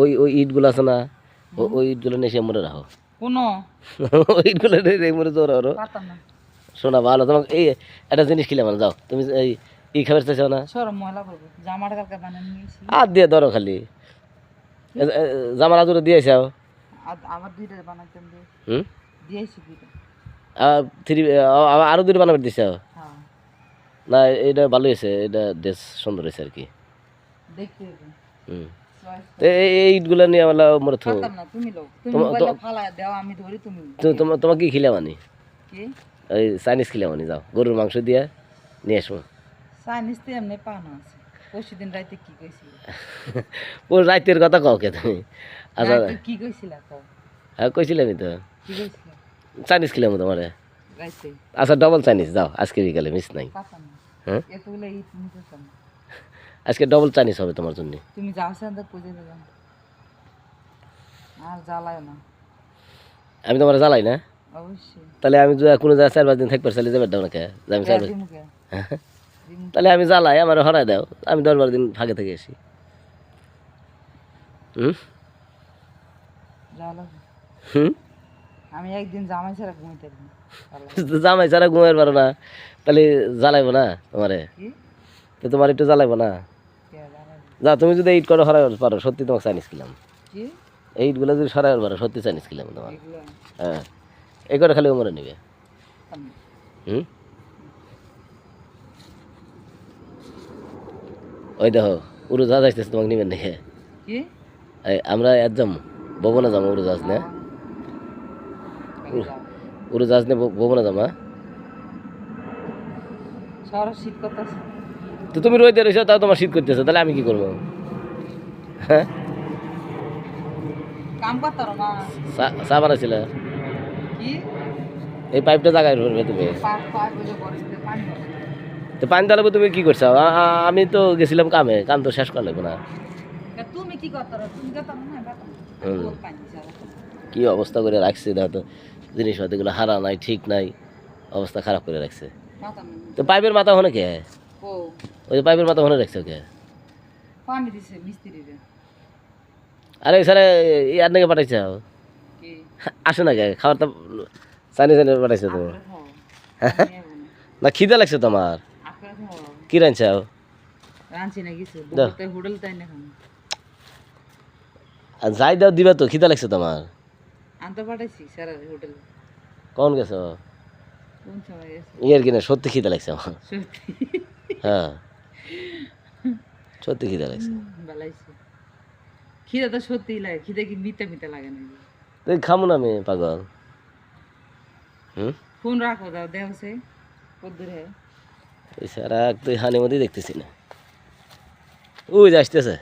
ওই ওই ইটগুলো আছে না, ওই ইটগুলো নিয়ে মরে রাখো। কোন ওই ইটগুলো নিয়ে মরে জোর শোনা ভালো। তোমাকে এই একটা জিনিস খেলে মানে যাও তুমি এই ই খাবার চাইছো না, সরম ময়লা করবো জামাটা কালকে বানিয়ে নিয়েছি আর দিয়ে ধরো খালি জামার আদুরে দিয়েছাও। আবার দুইটা বানাইতাম হুম দিয়েছি দুইটা থ্রি আরো দুটো বানাবে দিছাও হ্যাঁ না? এটা ভালো হয়েছে, এটা ড্রেস সুন্দর হয়েছে আর কি। দেখতে হুম তো এই ইটগুলো নিয়ে আমার মরে থো। পারতাম না তুমি লোক তুমি মোবাইলে ফালায় দাও আমি ধরি তুমি তোমাকে কি খিলে মানি? কি ওই চাইনিজ খিলে মানি, যাও গরুর মাংস দিয়ে নিয়ে আসবো। চাইনিজ তো এমনি পানো আছে পরশু দিন রাইতে কি কইছিল ও রাইতের কথা কও কে তুমি? আচ্ছা রাইতে কি কইছিলা কও হ্যাঁ কইছিলামই তো, কি কইছিলা চাইনিজ খিলাম তোমারে। রাইতে আচ্ছা ডবল চাইনিজ যাও আজকে বিকালে, মিস নাই। পারতাম না হ্যাঁ এতগুলো ইট নিতেতাম না আজকে ডবল চাইনিজ হবে তোমার জন্য। তুমি যাও সেন তো পুজো দিলাম আর জ্বালায় না আমি তোমার জ্বালাই না? অবশ্যই তাহলে আমি যদি কোনো জায়গায় 4-5 দিন থাকবার চাইলে যাবে দাও না কে? যে আমি 4 দিমুকে দিমু তাহলে আমি জ্বালাই, আমার হরাই দাও, আমি 10-12 দিন ফাঁকে থেকে আসি। হুম জ্বালা হুম আমি একদিন জামাই ছাড়া ঘুমাইতে পারি জামাই ছাড়া ঘুমাইতে পারো না, তাহলে জ্বালাইবো না তোমারে? কি তো তোমার একটু জ্বালাইবো না? কে জ্বালায় যা তুমি যদি এইট করে হরাই পারো, সত্যি তোমাকে চাইনিজ খেলাম। কি এইটগুলো যদি সরাই পারো সত্যি চাইনিজ খেলাম তোমার। এগুলো হ্যাঁ এই করে খালি উমরে নিবে। আমি হুম ওই দেখো উড়োজাহাজ আসতেছে, তোমাকে নিবেন দেখে। কি আমরা এক যাম ভবনে যাবো, উড়োজাহাজ নে আমি যাও উড়োজাহাজ নে ভবনে যাবো। হ্যাঁ সারা শীত করতেছে তো তুমি রোদে রয়েছো, তাও তোমার শীত করতেছে, তাহলে আমি কি করবো? হ্যাঁ কাম করতার না চা বানাইছিলে? কি এই পাইপটা জায়গায় ধরবে তুমি, পাক পাক বুঝে গরমতে পানি হবে তো পানি তাহলে তুমি কি করছো? আমি তো গেছিলাম কামে, কাম তো শেষ করা লাগবে না? তুমি কি করতার তুমি করতার না করতাম বহুত পানি ছাড়া কি অবস্থা করে রাখছে দেখো তো, জিনিসপত্রগুলো হারা নাই, ঠিক নাই, অবস্থা খারাপ করে রাখছে। মাথা নেই তো পাইপের মাথা হনে কে? ও ওই যে পাইপের মাথা হনে রাখছে কে? পানি দিছে মিস্ত্রিরে আরে স্যারে ইয়ার নাকি পাঠাইছে, কি আসে না কে খাবার? তো চাইনিজ পাঠাইছে তুমি? আপরে হো না খিদে লাগছে তোমার? আপরে হো কি রাঁধছাও? রাঁচি না কিছু দাও। বলতে হোটেল তাই না খান আর যাই দাও দিবা তো, খিদে লাগছে তোমার? আনতে পাঠাইছি স্যার হোটেল কখন গেছো? কোন সময় গেছে ইয়ার কিনা সত্যি খিদে লাগছে আমার। সত্যি হ্যাঁ সত্যি খিদে লাগছে। বেলাইছে খিদে তো সত্যিই লাগে খিদে কি মিতে মিতে লাগে না তুই খামু না আমি পাগল। হুম ফোন রাখো দাও দেও সে কদ্দুর হে এই সারা তুই হানি মধ্যে দেখতেছি না, ওই যে আসতেছে।